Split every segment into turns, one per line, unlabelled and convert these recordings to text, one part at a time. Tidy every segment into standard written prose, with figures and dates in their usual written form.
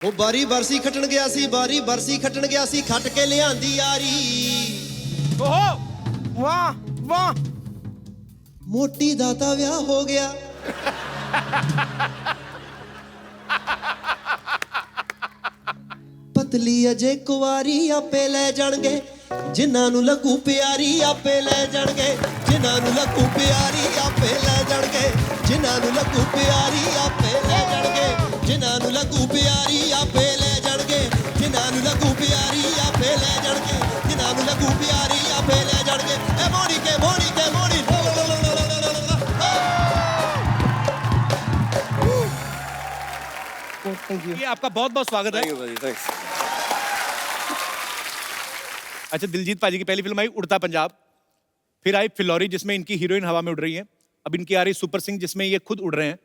ਉਹ ਬਾਰੀ ਬਰਸੀ ਖੱਟਣ ਗਿਆ ਸੀ, ਬਾਰੀ ਬਰਸੀ ਖੱਟਣ ਗਿਆ ਸੀ, ਖੱਟ ਕੇ ਲਿਆਂਦੀ ਯਾਰੀ।
ਓਹੋ ਵਾਹ ਵਾਹ।
ਮੋਟੀ ਦਾ ਤਾਂ ਵਿਆਹ ਹੋ ਗਿਆ। ਪਤਲੀ ਅਜੇ ਕੁਵਾਰੀ ਆਪੇ ਲੈ ਜਾਣਗੇ, ਜਿਨ੍ਹਾਂ ਨੂੰ ਲੱਗੂ ਪਿਆਰੀ ਆਪੇ ਲੈ ਜਾਣਗੇ, ਜਿਨ੍ਹਾਂ ਨੂੰ ਲੱਗੂ ਪਿਆਰੀ ਆਪੇ ਲੈ ਜਾਣਗੇ, ਜਿਨ੍ਹਾਂ ਨੂੰ ਲੱਗੂ ਪਿਆਰੀ ਆਪੇ ਲੈ ਜਾਣਗੇ, ਜਿਨ੍ਹਾਂ ਨੂੰ ਲੱਗੂ ਪਿਆਰੀ ਆਪੇ ਲੈ ਜਾਣਗੇ, ਜਿਨ੍ਹਾਂ ਨੂੰ ਲੱਗੂ ਪਿਆਰੀ ਆਪੇ ਲੈ ਜਾਣਗੇ, ਜਿਨ੍ਹਾਂ ਨੂੰ ਲੱਗੂ ਪਿਆਰੀ ਆਪੇ ਲੈ ਜਾਣਗੇ। ਐ ਮੋਰੀ ਕੇ ਮੋਰੀ ਕੇ ਮੋਰੀ।
Thank you.
ये आपका बहुत बहुत स्वागत है।
थैंक्स।
अच्छा, दिलजीत पाजी की पहली फिल्म आई उड़ता पंजाब, फिर आई फिलौरी जिसमें इनकी हीरोइन हवा में उड़ रही है, अब इनकी आ रही सुपर सिंह जिसमें ये खुद उड़ रहे हैं।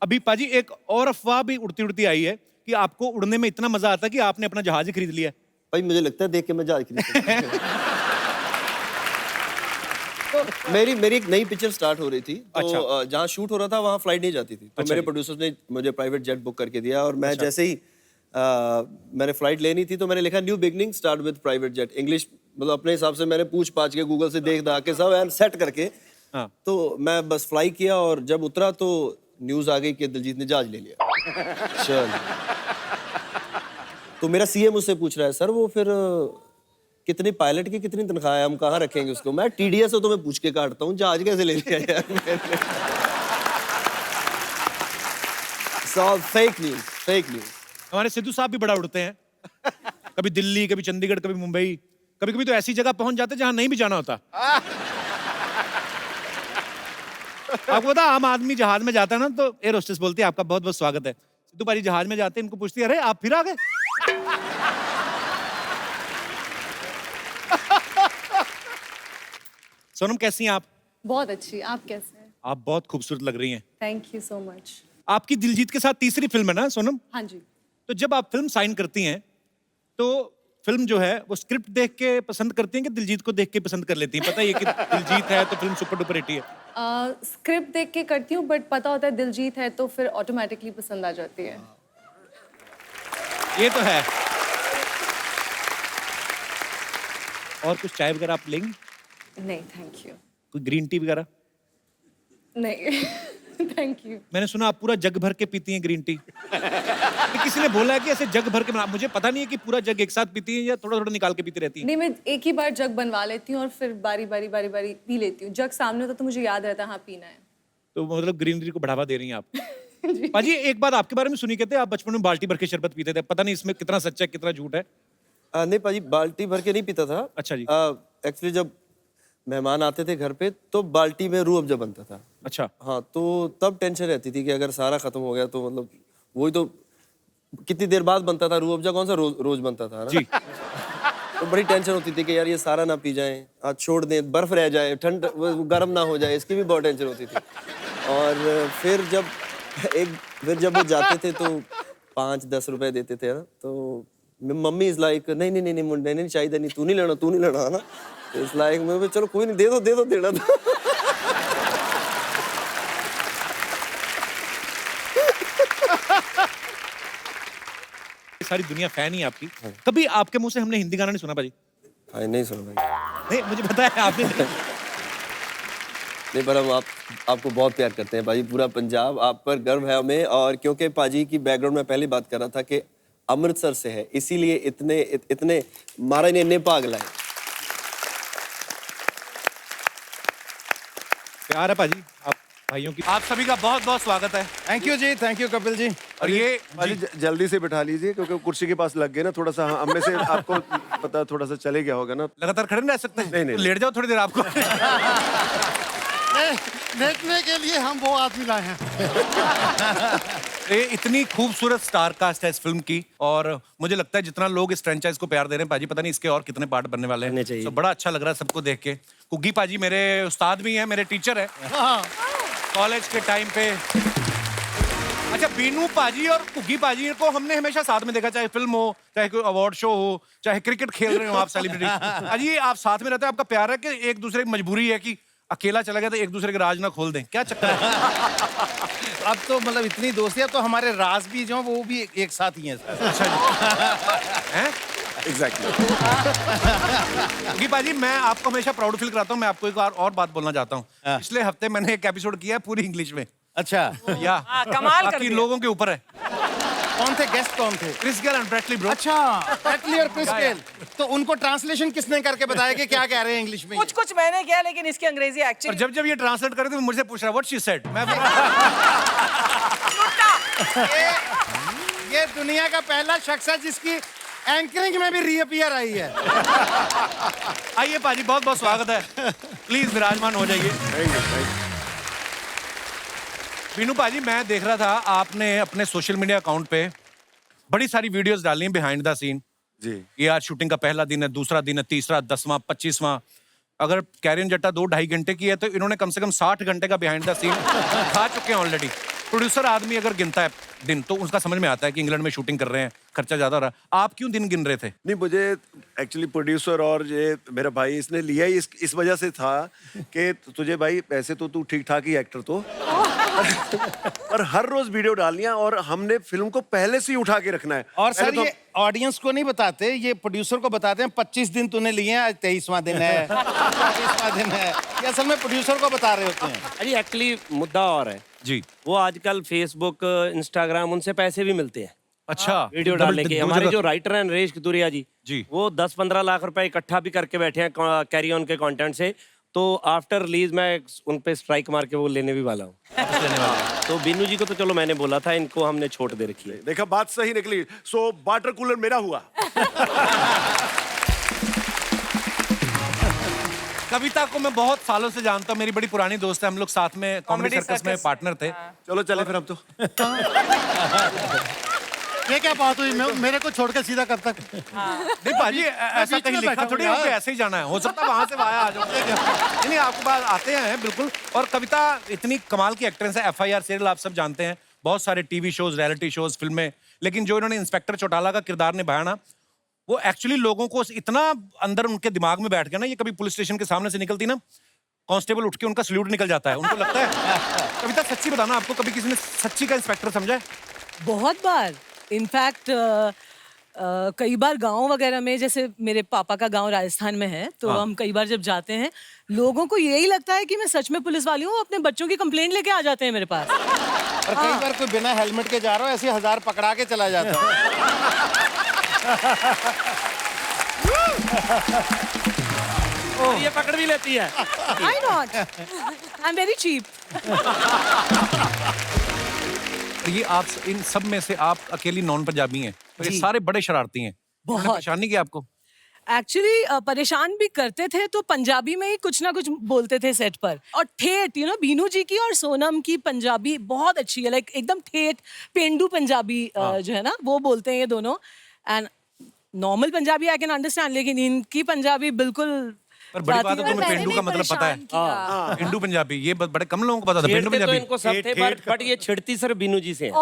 अभी पाजी एक और अफवाह भी उड़ती उड़ती आई है कि आपको उड़ने में इतना मजा आता है कि आपने अपना जहाज ही खरीद लिया है।
भाई मुझे लगता है देख के मैं जहाज खरीद। तो मेरी एक नई पिक्चर स्टार्ट हो रही थी, तो
अच्छा।
जहाँ शूट हो रहा था वहाँ फ्लाइट नहीं जाती थी, तो
अच्छा
मेरे
जी।
प्रोड्यूसर्स ने मुझे प्राइवेट जेट बुक करके दिया, और मैं
अच्छा।
जैसे ही मैंने फ्लाइट लेनी थी तो मैंने लिखा new beginning start with private jet. English मतलब अपने हिसाब से मैंने पूछ पाछ के गूगल से देख दाख के सब एंड सेट करके,
हाँ।
तो मैं बस फ्लाई किया, और जब उतरा तो न्यूज़ आ गई कि दिलजीत ने जहाज ले लिया। चल। तो मेरा सीएम मुझसे पूछ रहा है, सर वो फिर कितनी पायलट की कितनी तनख्वाह है, हम कहाँ रखेंगे उसको? मैं टीडीएस हो तो मैं पूछ के काटता हूँ, जहाज कैसे ले लिया यार मैंने? सब फेक न्यूज़।
हमारे सिद्धू साहब भी बड़ा उड़ते हैं, कभी दिल्ली, कभी चंडीगढ़, कभी मुंबई, कभी कभी तो ऐसी जगह पहुंच जाते जहां नहीं भी जाना होता। आपको पता, आम आदमी जहाज में जाता है ना, तो एयर होस्टेस बोलती है आपका बहुत बहुत स्वागत है। सिद्धू पाजी जहाज में जाते हैं, इनको पूछती है अरे आप फिर आ गए। सोनम कैसी हैं आप?
बहुत अच्छी। आप कैसे हैं?
आप बहुत खूबसूरत लग रही हैं।
Thank you so much.
आपकी दिलजीत के साथ तीसरी फिल्म है ना सोनम?
हाँ जी।
तो जब आप फिल्म साइन करती हैं, तो फिल्म जो है वो स्क्रिप्ट देख के पसंद करती हैं कि दिलजीत को देख के पसंद कर लेती हैं? पता है ये कि दिलजीत है तो फिल्म सुपर डुपर हिट है।
स्क्रिप्ट देख के करती हूँ, बट पता होता है दिलजीत है तो फिर ऑटोमेटिकली पसंद आ जाती है।
ये तो है। और कुछ चाय वगैरह आप लेंगी?
नहीं थैंक यू।
कोई ग्रीन टी वगैरह?
नहीं थैंक यू।
मैंने सुना आप पूरा जग भर के पीती हैं ग्रीन टी। ये किसी ने बोला है कि ऐसे जग भर के मुझे पता नहीं है कि पूरा जग एक साथ पीती हैं या थोड़ा थोड़ा निकाल के पीती रहती हैं।
नहीं, मैं एक ही बार जग बनवा लेती हूँ और फिर बारी बारी पी लेती हूँ। जग सामने होता तो मुझे याद रहता है हाँ पीना है।
तो मतलब ग्रीनरी को बढ़ावा दे रही हैं आप। पाजी एक बात आपके बारे में सुनी, कहते आप बचपन में बाल्टी भर के शरबत पीते थे, पता नहीं इसमें कितना सच है कितना झूठ है।
नहीं पाजी, बाल्टी भर के नहीं पीता था।
अच्छा जी।
एक्चुअली जब मेहमान आते थे घर पे तो बाल्टी में रूह अफ़ज़ा बनता था।
अच्छा।
हाँ, तो तब टेंशन रहती थी कि अगर सारा खत्म हो गया तो मतलब वही तो कितनी देर बाद बनता था रूह अफ़ज़ा, कौन सा रोज बनता था ना?
जी।
तो बड़ी टेंशन होती थी कि यार ये सारा ना पी जाए, आज छोड़ दें, बर्फ रह जाए, ठंड गर्म ना हो जाए, इसकी भी बहुत टेंशन होती थी। और फिर जब वो जाते थे तो 5-10 रुपए देते थे ना, तो मम्मी इज लाइक नहीं चाहिए, नहीं तू नहीं लेना है ना। इस लाइक मैं चलो कोई नहीं, दे दो देना था।
सारी दुनिया फैन ही आपकी। कभी आपके मुंह से हमने हिंदी गाना नहीं सुना पाजी?
हाँ, नहीं सुना भाई।
नहीं, मुझे पता है आपने
नहीं, पर हम आपको बहुत प्यार करते हैं पाजी, पूरा पंजाब आप पर गर्व है हमें। और क्योंकि पाजी की बैकग्राउंड में पहले बात कर रहा था कि अमृतसर से है, इसीलिए इतने महाराज ने इन्ने भाग लाए।
प्यार है पाजी आप भाइयों की। आप सभी का बहुत बहुत स्वागत है।
थैंक यू जी, थैंक यू कपिल जी।
और ये
पाजी जल्दी से बिठा लीजिए क्योंकि कुर्सी के पास लग गए ना, थोड़ा सा हम में से आपको पता थोड़ा सा चले गया होगा ना।
लगातार खड़े नहीं रह सकते?
नहीं।
तो लेट जाओ थोड़ी देर आपको।
देखने के लिए हम वो आदमी लाए हैं।
ये इतनी खूबसूरत स्टार कास्ट है इस फिल्म की, और मुझे लगता है जितना लोग इस फ्रेंचाइज को प्यार दे रहे हैं पाजी, पता नहीं इसके और कितने पार्ट बनने वाले हैं। तो बड़ा अच्छा लग रहा है सबको देख के। कुग्गी पाजी मेरे उस्ताद भी हैं, मेरे टीचर हैं कॉलेज के टाइम पे। अच्छा, बीनू पाजी और कुग्गी पाजी को हमने हमेशा साथ में देखा, चाहे फिल्म हो, चाहे कोई अवार्ड शो हो, चाहे क्रिकेट खेल रहे हो आप सेलिब्रिटी। पाजी आप साथ में रहते हैं, आपका प्यार है कि एक दूसरे की मजबूरी है कि अकेला चला गया तो एक दूसरे के राज ना खोल दें, क्या चक्कर है?
अब तो मतलब इतनी दोस्ती, अब तो हमारे राज भी जो वो भी एक साथ ही हैं।
हैं?
एग्जैक्टली।
क्योंकि पाजी मैं आपको हमेशा प्राउड फील कराता हूँ। मैं आपको एक और बात बोलना चाहता हूँ।
हाँ।
पिछले हफ्ते मैंने एक एपिसोड किया है पूरी इंग्लिश में।
अच्छा,
या
कमाल कर
बाकी
दिया।
लोगों के ऊपर है।
कौन थे गेस्ट, कौन थे?
Chris Gayle and Bradley Bro.
अच्छा, ब्रैडली और क्रिस गेल। तो उनको ट्रांसलेशन किसने करके बताया कि क्या कह रहे हैं इंग्लिश में?
कुछ कुछ मैंने किया, लेकिन इसकी अंग्रेजी
और
एक्चुअली
जब ये ट्रांसलेट करे तो मुझसे पूछ रहा व्हाट शी सेड। मैं
ये दुनिया का पहला शख्स है जिसकी एंकरिंग में भी रीअपियर आई है।
आइए पाजी, बहुत बहुत स्वागत है। प्लीज विराजमान हो जाइए। बीनू पाजी, मैं देख रहा था आपने अपने सोशल मीडिया अकाउंट पे बड़ी सारी वीडियोस डाली हैं बिहाइंड द सीन।
जी।
ये आज शूटिंग का पहला दिन है, दूसरा दिन है, तीसरा, 10वां, 25वां। अगर कैरियन जट्टा 2-2.5 घंटे की है तो इन्होंने कम से कम 60 घंटे का बिहाइंड द सीन खा चुके हैं ऑलरेडी। प्रोड्यूसर आदमी अगर गिनता है दिन तो उसका समझ में आता है कि इंग्लैंड में शूटिंग कर रहे हैं, खर्चा ज्यादा हो रहा है। आप क्यों दिन गिन रहे थे?
नहीं, मुझे एक्चुअली प्रोड्यूसर और ये मेरा भाई इसने लिया ही इस वजह से था कि तुझे भाई पैसे तो तू ठीक ठाक ही एक्टर तो पर हर रोज वीडियो डालनी है और हमने फिल्म को पहले से ही उठा के रखना है।
और सर
पहले तो
ये ऑडियंस को नहीं बताते, ये प्रोड्यूसर को बताते हैं 25 दिन तूने लिए हैं, आज 23वां दिन है, 24वां दिन है। ये असल में प्रोड्यूसर को बता रहे होते हैं।
अरे एक्चुअली मुद्दा और है
जी।
वो आजकल फेसबुक, इंस्टाग्राम, उनसे पैसे भी मिलते हैं
अच्छा,
वीडियो
डबल-
डालने के।
दो
हमारे
जगह-
जो राइटर हैं नरेश कतूरिया जी,
जी।
वो 10-15 लाख रुपए इकट्ठा भी करके बैठे हैं कैरी ऑन के कंटेंट से। तो आफ्टर रिलीज मैं उन पे स्ट्राइक मार के वो लेने भी वाला हूँ। तो बीनू जी को तो चलो मैंने बोला था, इनको हमने छोड़ दे रखी है।
देखा, बात सही निकली। सो वाटर कूलर मेरा हुआ।
कविता को मैं बहुत सालों से जानता हूँ, मेरी बड़ी पुरानी दोस्त है। हम लोग साथ में कॉमेडी सर्कस में पार्टनर थे।
चलो चले फिर हम तो।
ये क्या बात हुई? मेरे को छोड़कर सीधा कब तक?
नहीं पाजी, ऐसा
बीच
कहीं
में
लिखा
बैठा
थोड़ी
हूँ
है कि
यार।
ऐसे ही जाना है। हो सकता है वहां से वहां आ जाओ। नहीं नहीं, आपके पास आते हैं बिल्कुल। और कविता इतनी कमाल की एक्ट्रेस है। FIR सीरियल आप सब जानते हैं, बहुत सारे टीवी शोज, रियलिटी शोज, फिल्में। लेकिन जो इन्होंने इंस्पेक्टर चौटाला का किरदार निभाया ना, वो एक्चुअली लोगों को इतना अंदर उनके दिमाग में बैठ गया ना। ये कभी पुलिस स्टेशन के सामने से निकलती ना, कांस्टेबल उठ के उनका सल्यूट निकल जाता है। उनको लगता है। कविता सच्ची बताना, आपको कभी किसी ने सच्ची का इंस्पेक्टर समझा है?
बहुत बार। इनफैक्ट कई बार गांव वगैरह में, जैसे मेरे पापा का गांव राजस्थान में है, तो हम कई बार जब जाते हैं लोगों को यही लगता है कि मैं सच में पुलिस वाली हूँ। अपने बच्चों की कंप्लेंट लेके आ जाते हैं मेरे पास।
और कई बार कोई बिना हेलमेट के जा रहा हो, ऐसे 1000 पकड़ा के चला जाता है।
और ये पकड़ भी लेती है।
Why not? I'm very cheap.
ये आप इन सब में से आप अकेली नॉन पंजाबी हैं, तो ये
जी।
सारे बड़े शरारती हैं।
बहुत।
उन्होंने परेशान नहीं किया आपको?
एक्चुअली परेशान भी करते थे, तो पंजाबी में ही कुछ ना कुछ बोलते थे सेट पर। और ठेठ, बीनू जी की और सोनम की पंजाबी बहुत अच्छी है। लाइक एकदम ठेठ पेंडू पंजाबी जो है ना, वो बोलते हैं ये दोनों। And normal Punjabi I can understand, लेकिन इनकी पंजाबी बिल्कुल।
पर बड़ी बात है, तुम्हें पेंडू का मतलब पता है? पेंडू पंजाबी ये बड़े कम लोगों को पता था। पेंडू
छेड़ते तो
पंजाबी
इनको सब थे, बट ये छिड़ती सर बीनू जी से है।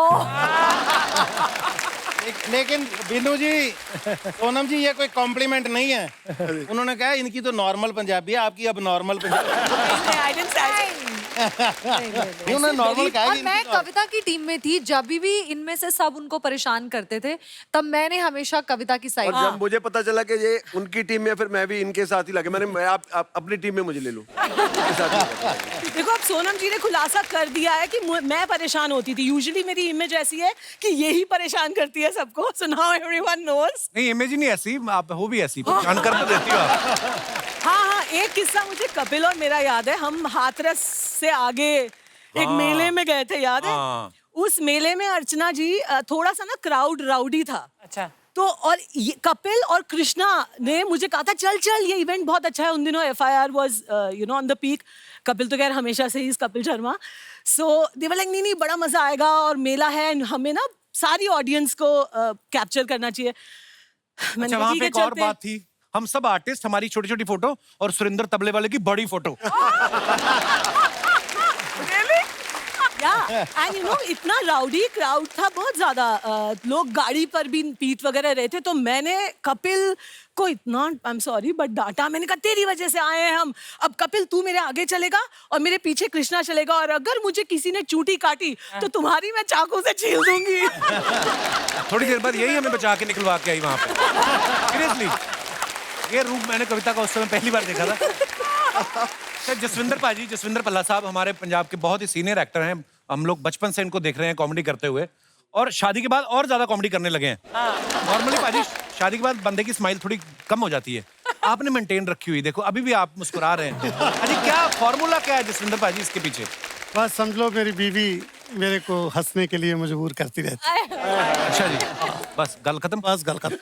लेकिन बीनू जी, सोनम जी, ये कोई कॉम्प्लीमेंट नहीं है। उन्होंने कहा इनकी तो नॉर्मल पंजाबी है, आपकी अब नॉर्मल पंजाबी। उन्होंने नॉर्मल कहा
और
कि
मैं
इनकी तो-
कविता की टीम में थी। जब भी इनमें से सब उनको परेशान करते थे, तब मैंने हमेशा कविता की
और
साइड।
जब मुझे पता चला कि ये उनकी टीम में, फिर मैं भी इनके साथ ही लगे। मैं आप अपनी टीम में मुझे ले लूं। इनके साथ ही।
देखो, अब सोनम जी ने खुलासा कर दिया है कि मैं परेशान होती थी। यूजुअली मेरी इमेज ऐसी है कि यही परेशान करती है सबको। So now everyone knows.
नहीं, इमेज ही नहीं ऐसी, आप हो भी ऐसी, परेशान कर तो देती हो आप।
हाँ, एक किस्सा मुझे कपिल और मेरा याद है। हम हाथरस से आगे एक मेले में गए थे, याद है? उस मेले में अर्चना जी, थोड़ा सा ना क्राउड राउडी था।
अच्छा।
तो और ये कपिल और कृष्णा ने मुझे कहा था चल चल, ये इवेंट बहुत अच्छा है। उन दिनों FIR was on the peak. Kapil तो खैर हमेशा से ही कपिल शर्मा। सो दे वर लाइक नहीं बड़ा मजा आएगा और मेला है, हमें ना सारी ऑडियंस को कैप्चर करना चाहिए। मैंने
अच्छा,
कहा,
वहाँ
ठीक
पे
है,
एक और
चलते हैं।
बात थी, हम सब आर्टिस्ट, हमारी छोटी छोटी फोटो और सुरेंद्र तबले वाले की बड़ी फोटो।
एंड यू नो इतना राउडी क्राउड था, बहुत ज्यादा लोग गाड़ी पर भी पीट वगैरह रहे थे, तो मैंने कपिल को इतना, आई एम सॉरी बट डांटा। मैंने कहा तेरी वजह से आए हैं हम, अब कपिल तू मेरे आगे चलेगा और मेरे पीछे कृष्णा चलेगा, और अगर मुझे किसी ने चूटी काटी तो तुम्हारी मैं चाकू से छील दूंगी।
थोड़ी देर बाद यही हमें बचा के निकलवा के आई वहां पे। सीरियसली, ये रूप मैंने कविता का उस समय पहली बार देखा था। जसविंदर पाजी, जसविंदर पल्ला साहब हमारे पंजाब के बहुत ही सीनियर एक्टर हैं। हम लोग बचपन से इनको देख रहे हैं कॉमेडी करते हुए, और शादी के बाद और ज्यादा कॉमेडी करने लगे हैं। नॉर्मली पाजी शादी के बाद बंदे की स्माइल थोड़ी कम हो जाती है, आपने मेंटेन रखी हुई। देखो अभी भी आप मुस्कुरा रहे हैं। अजी क्या फॉर्मूला क्या है जसविंदर पाजी इसके पीछे?
बस समझ लो मेरी बीवी मेरे को हंसने के लिए मजबूर करती रहती है।
अच्छा जी, बस गल खत्म।
बस गल खत्म।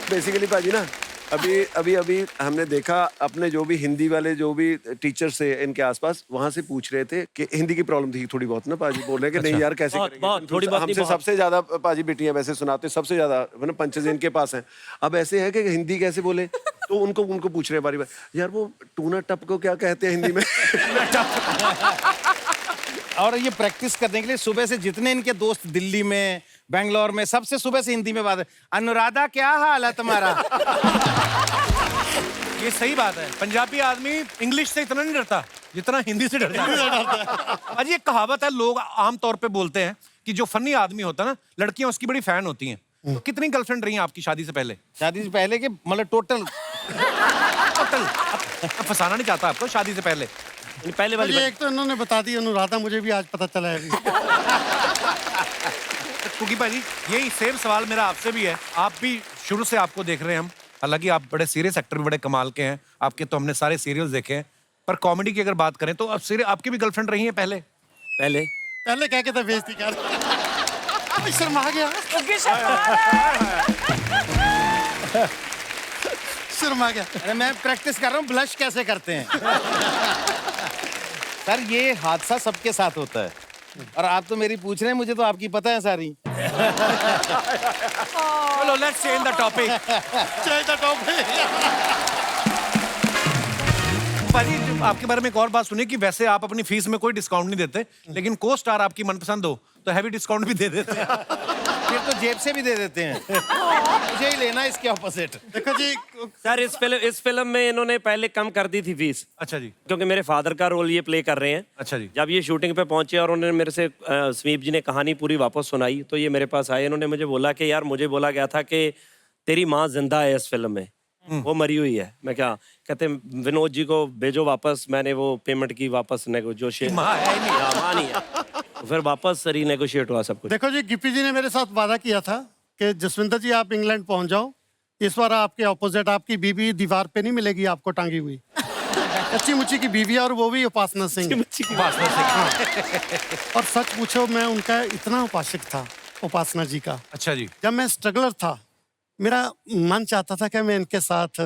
बेसिकली पाजी ना, अभी हमने देखा अपने जो भी हिंदी वाले जो भी टीचर्स थे इनके आसपास, वहां से पूछ रहे थे कि हिंदी की प्रॉब्लम थी थोड़ी बहुत ना पाजी, बोल रहे हैं कि नहीं यार कैसे
बहुत-
करेंगे?
बहुत, थोड़ी बहुत नहीं,
हमसे
बहुत।
सबसे ज्यादा पाजी बेटियां वैसे सुनाते, सबसे ज्यादा ना पंचेज इनके पास हैं। अब ऐसे है कि हिंदी कैसे बोले, तो उनको पूछ रहे हैं बारी बारी, यार वो टूना टप को क्या कहते हैं हिंदी में?
और ये प्रैक्टिस करने के लिए सुबह से जितने इनके दोस्त दिल्ली में, बेंगलोर में, सबसे सुबह से हिंदी में बात है। अनुराधा क्या हाल है तुम्हारा?
ये सही बात है, पंजाबी आदमी इंग्लिश से इतना नहीं डरता जितना हिंदी से डरता है। अजी एक कहावत है, लोग आम तौर पे बोलते हैं कि जो फनी आदमी होता है ना, लड़कियां उसकी बड़ी फैन होती हैं। तो कितनी गर्लफ्रेंड रही हैं आपकी शादी से पहले?
शादी से पहले के मतलब टोटल
अब फंसाना नहीं चाहता आपको, शादी से पहले
पहले वाली
मुझे एक तो इन्होंने बता दी अनुराधा, मुझे भी आज पता चला है अभी।
कुकी भाजी यही सेम सवाल मेरा आपसे भी है। आप भी शुरू से आपको देख रहे हैं हम, हालांकि आप बड़े सीरियस एक्टर भी बड़े कमाल के हैं, आपके तो हमने सारे सीरियल्स देखे हैं, पर कॉमेडी की अगर बात करें तो अब सीरियल आपकी भी गर्लफ्रेंड रही है पहले?
पहले क्या कहता बेइज्जती कर, शर्मा गया, शर्मा गया।
अरे मैं प्रैक्टिस कर रहा हूँ ब्लश कैसे करते हैं। सर ये हादसा सबके साथ होता है, और आप तो मेरी पूछ रहे हैं, मुझे तो आपकी पता है सारी।
चलो let's change the topic.
Change the topic.
भाजी आपके बारे में एक और बात सुनी कि वैसे आप अपनी फीस में कोई डिस्काउंट नहीं देते, लेकिन को स्टार आपकी मनपसंद हो तो हैवी डिस्काउंट भी दे देते हैं।
फिर तो जेब से भी दे देते हैं। मुझे ही लेना इसके ऑपोजिट।
देखो जी,
सर इस फिल्म में इन्होंने पहले कम कर दी थी फीस,
अच्छा जी,
क्योंकि मेरे फादर का रोल ये प्ले कर रहे हैं।
अच्छा जी।
जब ये शूटिंग पे पहुंचे और उन्होंने मेरे से स्वीप जी ने कहानी पूरी वापस सुनाई, तो ये मेरे पास आए, इन्होंने मुझे बोला कि यार मुझे बोला गया था कि तेरी माँ जिंदा है इस फिल्म में, वो मरी हुई है। मैं क्या कहते, विनोद जी को भेजो वापस। मैंने वो पेमेंट की वापस नेगोशिएट,
माँ है नहीं।
माँ नहीं है, तो फिर वापस रीनेगोशिएट हुआ सब कुछ।
देखो जी, गिप्पी जी ने मेरे साथ वादा किया था कि जसविंदर जी आप इंग्लैंड पहुंच जाओ, इस बार आपके ऑपोजिट आपकी बीवी दीवार पे नहीं मिलेगी आपको टांगी हुई। अच्छी मुच्ची की बीवी है, और वो भी उपासना सिंह। और सच पूछो, मैं उनका इतना उपासक था उपासना जी का।
अच्छा जी।
जब मैं स्ट्रगलर था, मेरा मन चाहता था कि मैं इनके साथ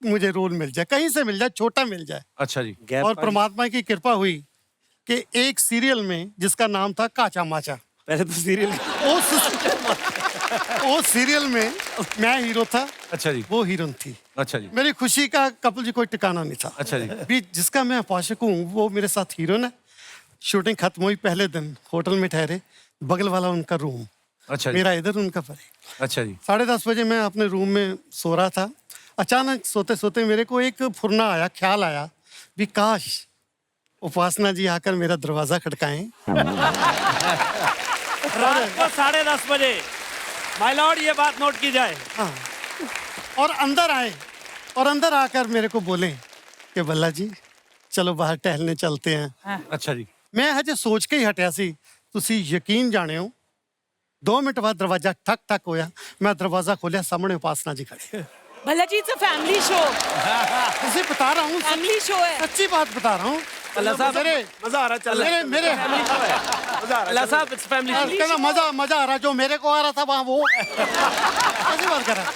मुझे रोल मिल जाए, कहीं से मिल जाए, छोटा मिल जाए।
अच्छा जी।
और परमात्मा की कृपा हुई कि एक सीरियल में जिसका नाम था काचा माचा,
पहले तो सीरियल
वो सीरियल में मैं हीरो था,
अच्छा जी।
वो हीरोइन थी।
अच्छा जी।
मेरी खुशी का कपिल जी कोई ठिकाना नहीं था।
अच्छा जी।
भी जिसका मैं उपासक हूँ वो मेरे साथ हीरोइन है। शूटिंग खत्म हुई, पहले दिन होटल में ठहरे, बगल वाला उनका रूम,
अच्छा जी।
मेरा इधर उनका परे।
अच्छा जी।
10:30 बजे मैं अपने रूम में सो रहा था, अचानक सोते सोते मेरे को एक फुरना आया, ख्याल आया भी काश उपासना जी आकर मेरा दरवाजा खटकाएं।
रात को 10:30 बजे, माय लॉर्ड ये बात नोट की जाए।
हाँ, और अंदर आए, और अंदर आकर मेरे को बोले कि बल्ला जी चलो बाहर टहलने चलते हैं।
अच्छा जी।
मैं हजे सोच के ही हटिया सी, तुसी यकीन जाने हो 2 मिनट बाद दरवाजा ठक ठक होया, मैं दरवाजा खोलिया, सामने उपासना जी खड़े।
भला जी इट्स अ फैमिली शो,
तुझे बता रहा हूँ,
फैमिली शो है।
सच्ची बात बता रहा हूँ।
मजा आ रहा चल
मेरे मेरे
अल्लाह साहब इट्स फैमिली शो।
कहना मजा आ रहा, जो मेरे को आ रहा था वहाँ वो ऐसी बात कर रहा।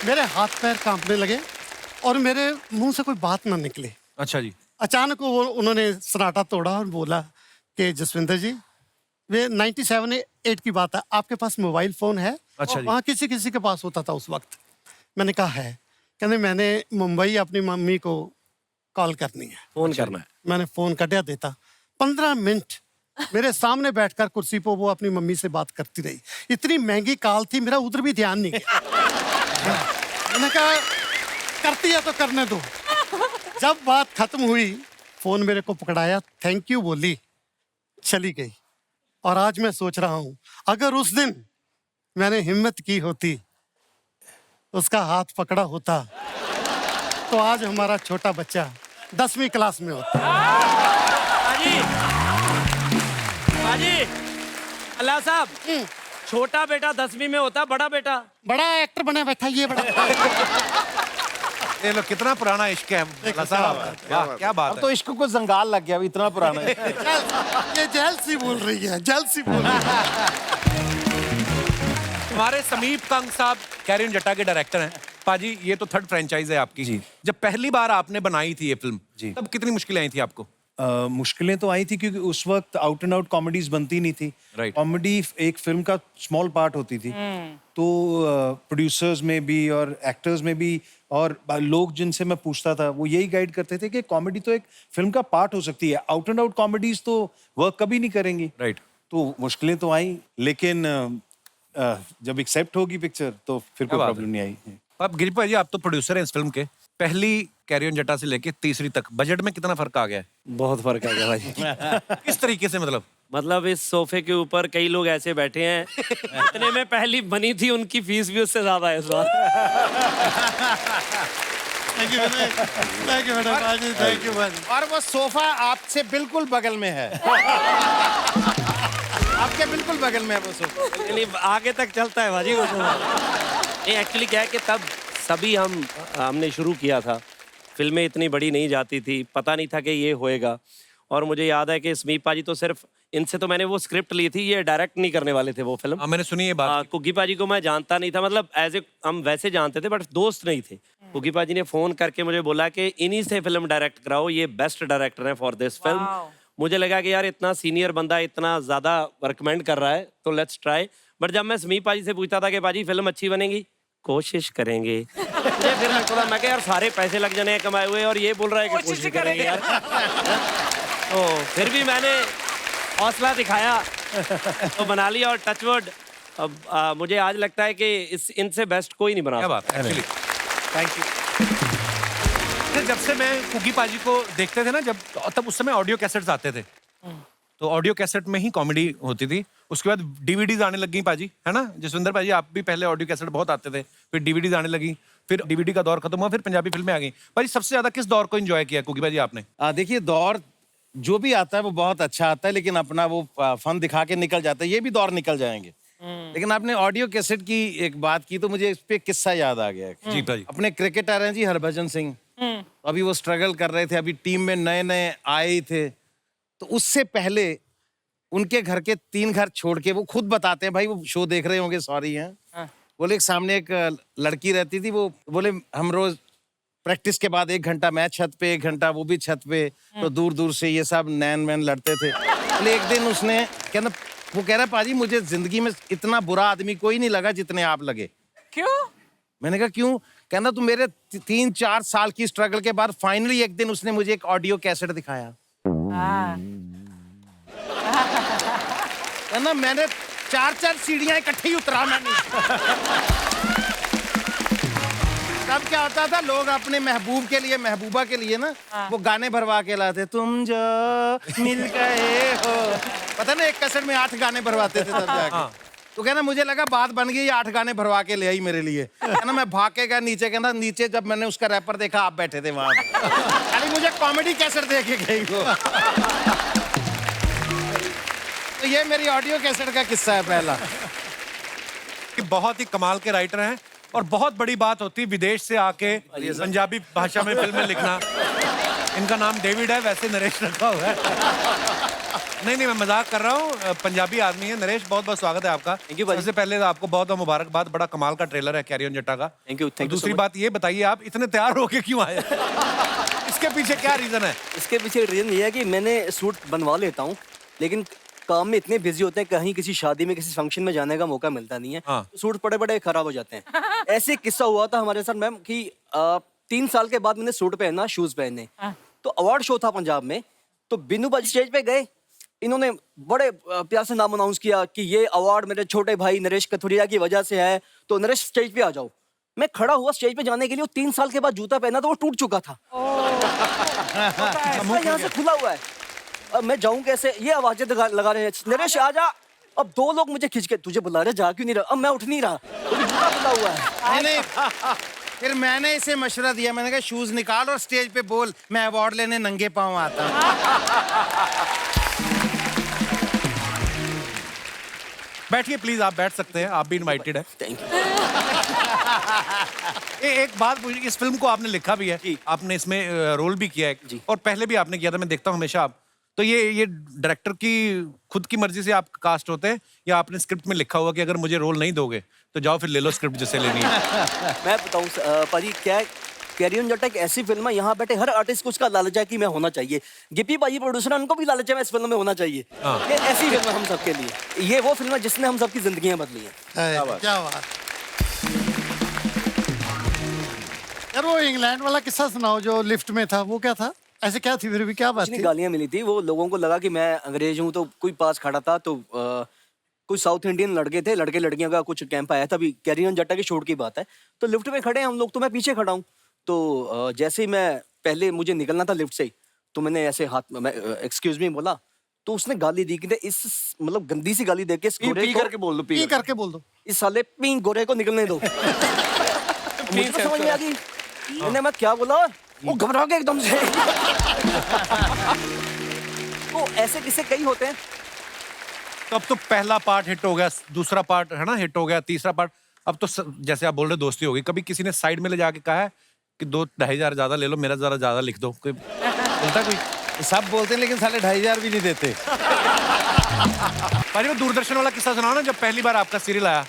मेरे हाथ पैर कांपने लगे और मेरे मुंह से कोई बात ना निकले।
अच्छा जी।
अचानक वो उन्होंने सन्नाटा तोड़ा और बोला कि जसविंदर जी, वे 97-8 की बात है, आपके पास मोबाइल फोन है?
अच्छा जी।
वहाँ किसी किसी के पास होता था उस वक्त। मैंने कहा है। कहने मैंने मुंबई अपनी मम्मी को कॉल करनी है,
फोन करना है।
मैंने फोन कटिया देता, 15 मिनट मेरे सामने बैठकर कुर्सी पर वो अपनी मम्मी से बात करती रही। इतनी महंगी कॉल थी, मेरा उधर भी ध्यान नहीं गया। मैंने कहा करती है तो करने दो। जब बात खत्म हुई, फोन मेरे को पकड़ाया, थैंक यू बोली, चली गई। और आज मैं सोच रहा हूं, अगर उस दिन मैंने हिम्मत की होती, उसका हाथ पकड़ा होता, तो आज हमारा छोटा बच्चा 10वीं क्लास में होता।
बाजी, अल्लाह साहब, छोटा बेटा 10वीं में होता, बड़ा बेटा
बड़ा एक्टर बना बैठा ये बड़ा।
ये लो कितना पुराना इश्क है अल्लाह साहब। वाह, क्या बात
अब
है।
तो इश्क को जंगाल लग गया, अब इतना पुराना है।
ये जेलसी बोल रही है, जेलसी बोल रही है।
हमारे समीप कंग साहब कैरियन जट्टा के डायरेक्टर हैं। पाजी, ये तो 3rd फ्रेंचाइज है आपकी।
जी।
जब पहली बार आपने बनाई थी ये फिल्म,
जी।
तब कितनी मुश्किलें आई थी आपको?
मुश्किलें तो आई थी क्योंकि उस वक्त आउट एंड आउट कॉमेडीज बनती नहीं थी।
Right.
कॉमेडी एक फिल्म का स्मॉल पार्ट होती थी। तो प्रोड्यूसर्स में भी और एक्टर्स में भी और लोग जिनसे मैं पूछता था वो यही गाइड करते थे कि कॉमेडी तो एक फिल्म का पार्ट हो सकती है, आउट एंड आउट कॉमेडीज तो वर्क कभी नहीं करेंगी।
राइट।
तो मुश्किलें तो आई, लेकिन जब एक्सेप्ट होगी पिक्चर तो फिर कोई
बात है।
प्रॉब्लम नहीं आई।
अब गिरी भाई, आप तो प्रोड्यूसर हैं इस फिल्म के। पहली कैरियन जट्टा से लेके तीसरी तक बजट में कितना फर्क आ गया है?
बहुत फर्क आ गया भाई।
किस तरीके से मतलब?
मतलब इस सोफे के ऊपर कई लोग ऐसे बैठे हैं, इतने में पहली बनी थी, उनकी फीस भी उससे ज्यादा है इस बार।
Thank you madam, thank you madam.
और वो सोफा आपसे बिल्कुल बगल में है। आपके बिल्कुल बगल में है वो सोफा।
नहीं, आगे तक चलता है भाजी वो तो। नहीं, एक्चुअली क्या है कि तब सभी हमने शुरू किया था, फिल्में इतनी बड़ी नहीं जाती थी, पता नहीं था कि ये होएगा। और मुझे याद है कि समीप पाजी तो सिर्फ इनसे तो मैंने वो स्क्रिप्ट ली थी, ये डायरेक्ट नहीं करने वाले थे वो फिल्म।
मैंने सुनी ये बात।
कुग्गी पाजी को मैं जानता नहीं था, मतलब एज ए हम वैसे जानते थे बट दोस्त नहीं थे। कुग्गी पाजी ने फोन करके मुझे बोला कि इन्हीं से फिल्म डायरेक्ट कराओ, ये बेस्ट डायरेक्टर हैं फॉर दिस फिल्म। मुझे लगा कि यार इतना सीनियर बंदा इतना ज्यादा रिकमेंड कर रहा है तो लेट्स ट्राई। बट जब मैं समीप पाजी से पूछता था कि पाजी फिल्म अच्छी बनेगी, कोशिश करेंगे, मुझे फिर लगता था मैं यार सारे पैसे लग जाने हैं कमाए हुए और ये बोल रहा है कि कोशिश करेंगे यार। तो फिर भी मैंने हौसला दिखाया तो बना लिया। और टचवुड अब मुझे आज लगता है कि इनसे बेस्ट कोई नहीं बना।
क्या बात है एक्चुअली। Thank you. जब से मैं कुग्गी पाजी को देखते थे ना, जब तब उस समय ऑडियो कैसेट्स आते थे, तो ऑडियो कैसेट में ही कॉमेडी होती थी। उसके बाद डीवीडीज आने लग गई पाजी, है ना जसविंदर पाजी? आप भी पहले ऑडियो कैसेट बहुत आते थे, फिर डीवीडीज आने लगी, फिर डीवीडी का दौर खत्म हुआ, फिर पंजाबी फिल्में आ गई। पाजी, सबसे ज्यादा किस दौर को एंजॉय किया कुग्गी पाजी आपने?
देखिए, दौर जो भी आता है वो बहुत अच्छा आता है, लेकिन अपना वो फन दिखा के निकल जाता है। ये भी दौर निकल जाएंगे। लेकिन आपने ऑडियो कैसेट की एक बात की तो मुझे इस पे किस्सा याद आ गया।
जी भाई।
अपने क्रिकेटर हैं जी हरभजन सिंह, अभी वो स्ट्रगल कर रहे थे, अभी टीम में नए नए आए ही थे। तो उससे पहले उनके घर के 3 घर छोड़ के, वो खुद बताते हैं, भाई वो शो देख रहे होंगे, सॉरी हैं, बोले एक सामने एक लड़की रहती थी, वो बोले हम रोज प्रैक्टिस के बाद 1 घंटा मैं छत पे, 1 घंटा वो भी छत पे, तो दूर दूर से ये सब नैन वैन लड़ते थे। बोले एक दिन उसने कहना, वो कह रहा पाजी मुझे जिंदगी में इतना बुरा आदमी कोई नहीं लगा जितने आप लगे।
क्यों?
मैंने कहा क्यों? कहना तू मेरे 3-4 साल की स्ट्रगल के बाद फाइनली एक दिन उसने मुझे एक ऑडियो कैसेट दिखाया। कहना मैंने 4-4 सीढ़ियां इकट्ठी उतरा मैंने। तब क्या होता था, लोग अपने महबूब के लिए, महबूबा के लिए ना वो गाने भरवा के लाते, तुम जो मिल गए हो। पता ना, एक कैसेट में 8 गाने भरवाते थे तब जाके। तो कहना मुझे लगा बात बन गई, 8 गाने भरवा के ले आई मेरे लिए। कहना मैं भाग के गया नीचे, कहना नीचे जब मैंने उसका रैपर देखा आप बैठे थे वहां। अरे मुझे कॉमेडी कैसेट दे के गई वो। तो ये मेरी ऑडियो कैसेट का किस्सा है पहला।
कि बहुत ही कमाल के राइटर हैं और बहुत बड़ी बात होती है विदेश से आके पंजाबी भाषा में फिल्में लिखना। इनका नाम डेविड है, वैसे नरेश रखा हुआ है। नहीं, मैं मजाक कर रहा हूँ, पंजाबी आदमी है नरेश। बहुत बहुत स्वागत है आपका। सबसे पहले तो आपको बहुत बहुत मुबारकबाद, बड़ा कमाल का ट्रेलर है कैरियन जट्टा का।
Thank you.
दूसरी बात ये बताइए, आप इतने तैयार होके क्यों आए? इसके पीछे क्या रीजन है?
इसके पीछे रीजन ये है कि मैंने सूट बनवा लेता हूँ, लेकिन काम में इतने बिजी होते हैं, कहीं किसी शादी में किसी फंक्शन में जाने का मौका मिलता नहीं है।
हाँ।
तो सूट बड़े बड़े खराब हो जाते हैं। ऐसे किस्सा हुआ था हमारे साथ मैम कि 3 साल के बाद मैंने सूट पहना, शूज पहने। तो अवार्ड शो था पंजाब में, तो बिन्नू भाई स्टेज पे गए, इन्होंने बड़े प्यार से नाम अनाउंस किया कि ये अवार्ड मेरे छोटे भाई नरेश कथुरिया की वजह से है, तो नरेश स्टेज पे आ जाओ। मैं खड़ा हुआ स्टेज पे जाने के लिए, 3 साल के बाद जूता पहना तो वो टूट चुका था। यहाँ से खुला हुआ है, अब मैं जाऊं कैसे? ये आवाजें लगा रहे हैं, नरेश आ जा। अब 2 लोग मुझे खींच के, तुझे बुला रहे, जा क्यों नहीं रहा? अब मैं उठ नहीं रहा, जूता खुला हुआ है।
नहीं, फिर मैंने इसे मशवरा दिया, मैंने कहा शूज निकाल और स्टेज पे बोल मैं अवार्ड लेने नंगे पांव आता हूँ।
बैठिए प्लीज, आप बैठ सकते हैं, आप भी इनवाइटेड है।
Thank you.
एक बात पूछिए, इस फिल्म को आपने लिखा भी है, आपने इसमें रोल भी किया है और पहले भी आपने किया था, मैं देखता हूँ हमेशा आप। तो ये डायरेक्टर की खुद की मर्जी से आप कास्ट होते हैं या आपने स्क्रिप्ट में लिखा हुआ कि अगर मुझे रोल नहीं दोगे तो जाओ फिर ले लो स्क्रिप्ट जिसे लेनी है?
मैं बताऊं पाजी, क्या कैरी ऑन जट्टा एक ऐसी फिल्म है, यहाँ बैठे हर आर्टिस्ट को उसका लालच है कि मैं होना चाहिए। गिप्पी भाई प्रोड्यूसर, उनको भी लालच है मैं इस फिल्म में होना चाहिए। ये ऐसी फिल्म है हम सबके लिए, ये वो फिल्म है जिसने हम सबकी जिंदगियां बदली हैं।
क्या बात यार। वो इंग्लैंड वाला किस्सा सुनाओ जो लिफ्ट में था, वो क्या था? ऐसे क्या थी, फिर भी क्या बात थी?
गालियां मिली थी, वो लोगों को लगा कि मैं अंग्रेज हूँ, तो कोई पास खड़ा था, तो कुछ साउथ इंडियन लड़के थे, लड़के लड़कियों का कुछ कैंप आया था, अभी कैरी ऑन जट्टा की शूट की बात है। तो लिफ्ट में खड़े हैं हम लोग, तो मैं पीछे खड़ा हूँ। तो जैसे ही मैं पहले मुझे निकलना था लिफ्ट से, तो मैंने ऐसे हाथ में एक्सक्यूज मी बोला, तो उसने गाली दी कि इस मतलब गंदी सी गाली देके
पी करके बोल दो,
पी करके बोल दो,
इस साले पी गोरे को निकलने दो। मुझे तो समझ नहीं आ गई, मैंने मैं क्या बोला, वो घबरा गया एकदम से। तो ऐसे किस्से कई होते हैं।
तो अब तो पहला पार्ट हिट हो गया, दूसरा पार्ट है ना हिट हो गया, तीसरा पार्ट, अब तो जैसे आप बोल रहे दोस्ती होगी, कभी किसी ने साइड में ले जाके कहा है कि 2-2.5 हज़ार ज्यादा ले लो, मेरा जरा ज्यादा लिख दो? कोई बोलता कोई?
सब बोलते हैं लेकिन साले 2.5 भी नहीं देते।
भाई वो दूरदर्शन वाला किस्सा सुनाओ ना, जब पहली बार आपका सीरियल आया,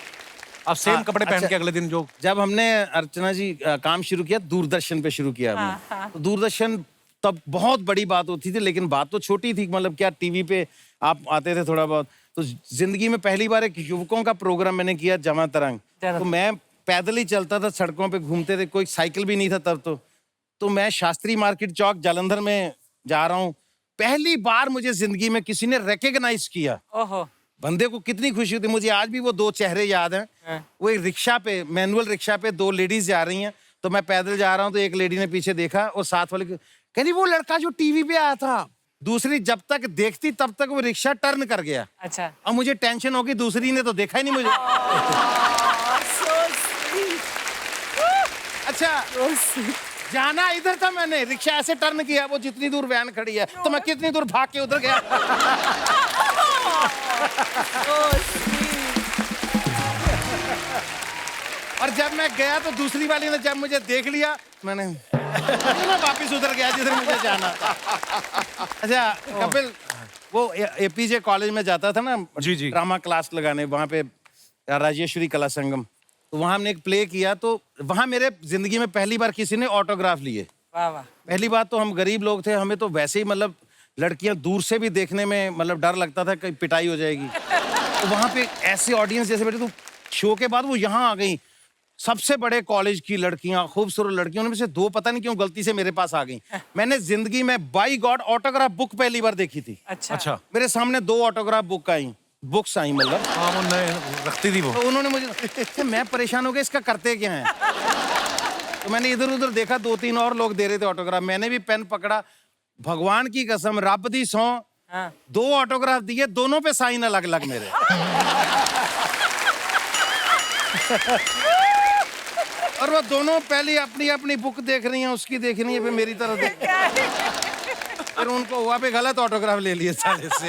आप सेम कपड़े पहन के अगले दिन जो
जब हमने अर्चना जी काम शुरू किया, दूरदर्शन पे शुरू किया हमने। तो दूरदर्शन तब बहुत बड़ी बात होती थी, लेकिन बात तो छोटी थी, मतलब क्या टीवी पे आप आते थे थोड़ा बहुत। तो जिंदगी में पहली बार एक युवकों का प्रोग्राम मैंने किया, जमा तरंग। तो मैं पैदल ही चलता था, सड़कों पे घूमते थे, कोई साइकिल भी नहीं था तब। तो मैं शास्त्री मार्केट चौक जालंधर में जा रहा हूँ, पहली बार मुझे जिंदगी में किसी ने रिकॉग्नाइज किया।
ओहो,
बंदे को कितनी खुशी होती, मुझे आज भी वो 2 चेहरे याद हैं। वो एक रिक्शा पे, मैनुअल रिक्शा पे 2 लेडीज जा रही हैं, तो मैं पैदल जा रहा हूँ, तो एक लेडी ने पीछे देखा और साथ वाले कह रही वो लड़का जो टीवी पे आया था। दूसरी जब तक देखती तब तक वो रिक्शा टर्न कर गया।
अच्छा,
अब मुझे टेंशन होगी, दूसरी ने तो देखा ही नहीं मुझे। अच्छा, जाना इधर था, मैंने रिक्शा ऐसे टर्न किया, वो जितनी दूर वैन खड़ी है, तो मैं कितनी दूर भाग के उधर गया। और जब मैं गया तो दूसरी वाली ने जब मुझे देख लिया, मैं वापस उधर गया जिधर मुझे जाना था। अच्छा कपिल, वो एपीजे कॉलेज में जाता था ना,
जी जी,
ड्रामा क्लास लगाने, वहाँ पे राजेश्वरी कला संगम, तो वहाँ हमने एक प्ले किया। तो वहाँ मेरे जिंदगी में पहली बार किसी ने ऑटोग्राफ लिए।
वाह वाह।
पहली बात तो हम गरीब लोग थे, हमें तो वैसे ही मतलब लड़कियां दूर से भी देखने में मतलब डर लगता था कहीं पिटाई हो जाएगी। तो वहाँ पे ऐसे ऑडियंस जैसे बैठे, तो शो के बाद वो यहाँ आ गई, सबसे बड़े कॉलेज की लड़कियां, खूबसूरत लड़कियों में से 2 पता नहीं क्यों गलती से मेरे पास आ गई। मैंने जिंदगी में बाई गॉड ऑटोग्राफ बुक पहली बार देखी थी।
अच्छा,
मेरे सामने 2 ऑटोग्राफ बुक्स आई मतलब।
हाँ वो रखती थी वो।
तो उन्होंने मुझे, मैं परेशान हो गया इसका करते क्या है। तो मैंने इधर उधर देखा, 2-3 और लोग दे रहे थे ऑटोग्राफ, मैंने भी पेन पकड़ा, भगवान की कसम, रब दी सौ, 2 ऑटोग्राफ दिए, दोनों पे साइन अलग अलग मेरे। और वो दोनों पहले अपनी अपनी बुक देख रही हैं, उसकी देख रही है, फिर मेरी तरफ देख। फिर उनको हुआ पे गलत ऑटोग्राफ ले लिए साले से।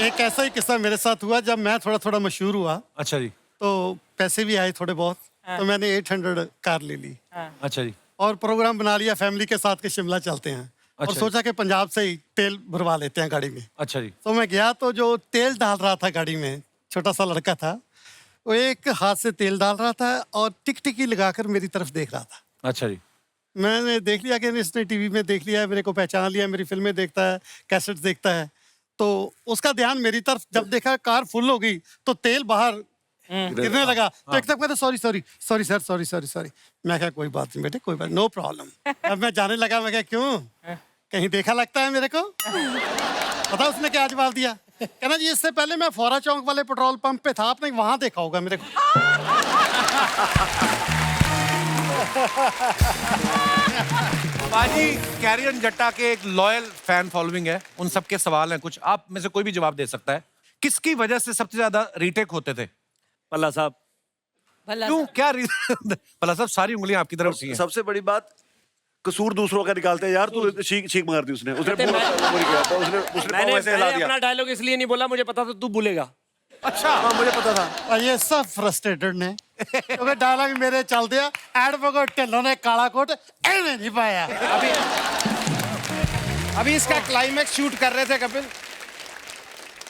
एक ऐसा ही किस्सा मेरे साथ हुआ जब मैं थोड़ा थोड़ा मशहूर हुआ।
अच्छा जी।
तो पैसे भी आए थोड़े बहुत, तो मैंने 800 कार ले ली।
अच्छा जी।
और प्रोग्राम बना लिया फैमिली के साथ कि शिमला चलते हैं। और
अच्छा
सोचा कि पंजाब से ही तेल भरवा लेते हैं गाड़ी में।
अच्छा जी।
तो मैं गया, तो जो तेल डाल रहा था गाड़ी में, छोटा सा लड़का था, वो एक हाथ से तेल डाल रहा था और टिकटिकी लगाकर मेरी तरफ देख रहा था।
अच्छा जी।
मैंने देख लिया कि इसने टीवी में देख लिया है, मेरे को पहचान लिया, मेरी फिल्में देखता है, कैसेट देखता है। तो उसका ध्यान मेरी तरफ जब देखा, कार फुल हो गई तो तेल बाहर गिरने लगा। तो एकदम कहता sorry sorry sorry sir, sorry sorry sorry. मैं कहा कोई बात नहीं बेटे, कोई बात, नो प्रॉब्लम। अब मैं जाने लगा, मैं कहा क्यों? कहीं देखा लगता है मेरे को। पता उसने क्या जवाब दिया? कहना जी इससे पहले मैं फोरा चौक वाले पेट्रोल पंप पे था, आपने वहां देखा होगा मेरे को।
पाजी कैरी ऑन जट्टा के एक लॉयल फैन फॉलोइंग है, उन सबके सवाल हैं कुछ, आप में से कोई भी जवाब दे सकता है। किसकी वजह से सबसे ज्यादा रीटेक होते थे?
पल्ला साहब।
क्यों, क्या रीजन? पल्ला साहब सारी उंगलियां आपकी तरफ से हैं।
सबसे बड़ी बात, कसूर दूसरों का निकालते हैं यार। तू चीख मार दी उसने
मैंने अपना डायलॉग इसलिए नहीं बोला, मुझे पता था तू बोलेगा।
अच्छा,
हाँ मुझे पता था।
और ये सब फ्रस्ट्रेटेड ने, क्योंकि डायलॉग मेरे चल दिया, एडवोकेट ढिल्लों ने काला कोट एने नहीं पाया।
अभी इसका क्लाइमैक्स शूट कर रहे थे कपिल,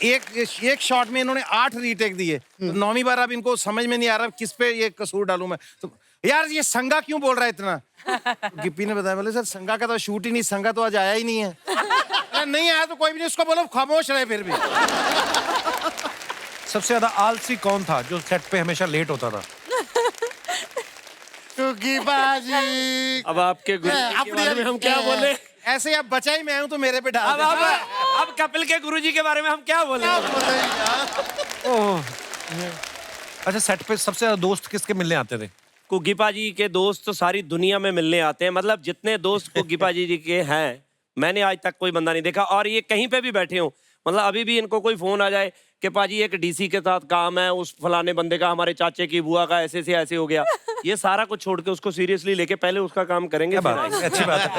एक शॉट में इन्होंने 8 रीटेक दिए। तो 9वीं बार अब इनको समझ में नहीं आ रहा किस पे ये कसूर डालूं मैं। तो यार ये संगा क्यों बोल रहा है इतना? तो गिप्पी ने बताया, बोले सर संगा का तो शूट ही नहीं, संगा तो आज आया ही नहीं है। नहीं आया तो कोई भी नहीं, उसको बोलो खामोश रहे फिर भी।
सबसे ज्यादा आलसी कौन था जो सेट पे हमेशा लेट होता था?
क्योंकि बाजी
अब आपके गुरुजी के बारे में हम क्या बोले?
ऐसे अब बचा ही मैं हूं तो मेरे पे डाल दे।
अब कपिल के गुरुजी के बारे में हम क्या बोले?
अच्छा, सेट पे सबसे ज्यादा दोस्त किसके मिलने आते थे?
कुग्गी पाजी के दोस्त तो सारी दुनिया में मिलने आते हैं। मतलब जितने दोस्त कुग्गी पाजी जी के हैं, मैंने आज तक कोई बंदा नहीं देखा। और ये कहीं पे भी बैठे हो, मतलब अभी भी इनको कोई फोन आ जाए कि पाजी एक डीसी के साथ काम है, उस फलाने बंदे का, हमारे चाचे की बुआ का ऐसे से ऐसे हो गया, ये सारा कुछ छोड़ के उसको सीरियसली लेके पहले उसका काम करेंगे।
अच्छी बात है।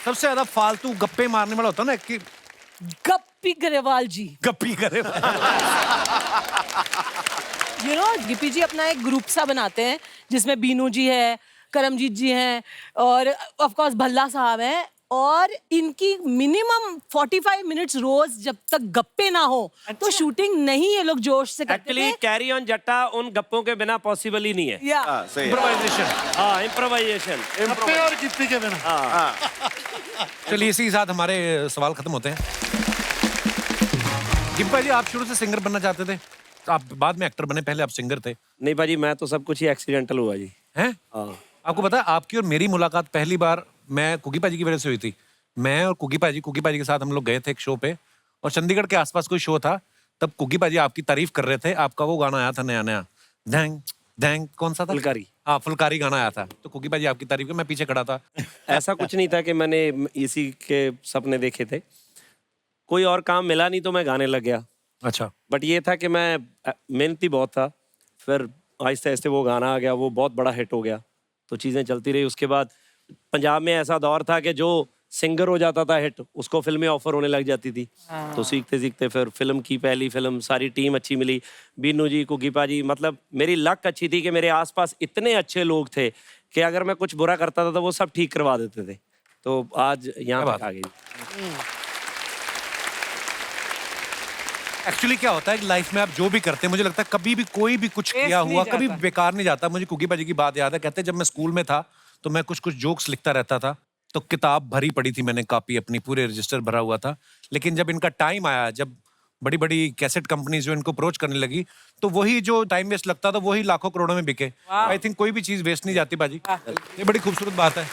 सबसे ज्यादा फालतू गप्पे मारने वाला होता ना कि
गप्पी गरेवाल जी।
गप्पी करे।
गिप्पी जी अपना एक ग्रुप सा बनाते हैं जिसमें बीनू जी है, करमजीत जी हैं और ऑफ कोर्स भल्ला साहब हैं, और इनकी मिनिमम 45 मिनट्स रोज जब तक गप्पे ना हो तो शूटिंग नहीं ये लोग जोश से करते
एक्चुअली कैरी ऑन जट्टा उन गप्पों के बिना पॉसिबल ही नहीं है।
इम्प्रोवाइजेशन।
हाँ, इम्प्रोवाइजेशन।
गप्पे और गिप्पी के बिना।
चलिए इसी के साथ हमारे सवाल खत्म होते हैं। गिप्पा जी, आप शुरू से सिंगर बनना चाहते थे, आप बाद में एक्टर बने, पहले आप सिंगर थे?
नहीं भाजी, मैं तो सब कुछ ही एक्सीडेंटल हुआ जी।
हैं?
हाँ।
आपको पता है आपकी और मेरी मुलाकात पहली बार मैं कुग्गी पाजी की वजह से हुई थी। मैं और कुग्गी पाजी के साथ हम लोग गए थे एक शो पे, और चंडीगढ़ के आसपास कोई शो था, तब कुग्गी पाजी आपकी तारीफ कर रहे थे। आपका वो गाना आया था नया नया, धैंग धैंग, कौन सा था?
फुलकारी।
हाँ, फुलकारी गाना आया था, तो कुग्गी पाजी आपकी तारीफ, मैं पीछे खड़ा था।
ऐसा कुछ नहीं था कि मैंने इसी के सपने देखे थे, कोई और काम मिला नहीं तो मैं गाने लग गया।
अच्छा।
बट ये था कि मैं मेहनती बहुत था, फिर आहिस्ते आहिस्ते वो गाना आ गया, वो बहुत बड़ा हिट हो गया, तो चीज़ें चलती रही। उसके बाद पंजाब में ऐसा दौर था कि जो सिंगर हो जाता था हिट, उसको फिल्में ऑफर होने लग जाती थी। तो सीखते सीखते फिर फिल्म की पहली फिल्म, सारी टीम अच्छी मिली, बीनू जी, कुग्गी पाजी, मतलब मेरी लक अच्छी थी कि मेरे आसपास इतने अच्छे लोग थे कि अगर मैं कुछ बुरा करता था तो वो सब ठीक करवा देते थे। तो आज यहाँ तक आ गई।
एक्चुअली क्या होता है कि लाइफ में आप जो भी करते हैं, मुझे लगता है कभी भी कोई भी कुछ किया हुआ कभी बेकार नहीं जाता। मुझे कुग्गी पाजी की बात याद है, कहते जब मैं स्कूल में था तो मैं कुछ जोक्स लिखता रहता था, तो किताब भरी पड़ी थी मैंने, कॉपी अपनी पूरे रजिस्टर भरा हुआ था। लेकिन जब इनका टाइम आया, जब बड़ी बड़ी कैसेट कंपनीज जो इनको अप्रोच करने लगी, तो वही जो टाइम वेस्ट लगता था वही लाखों करोड़ों में बिके। आई थिंक कोई भी चीज वेस्ट नहीं जाती पाजी, ये बड़ी खूबसूरत बात है।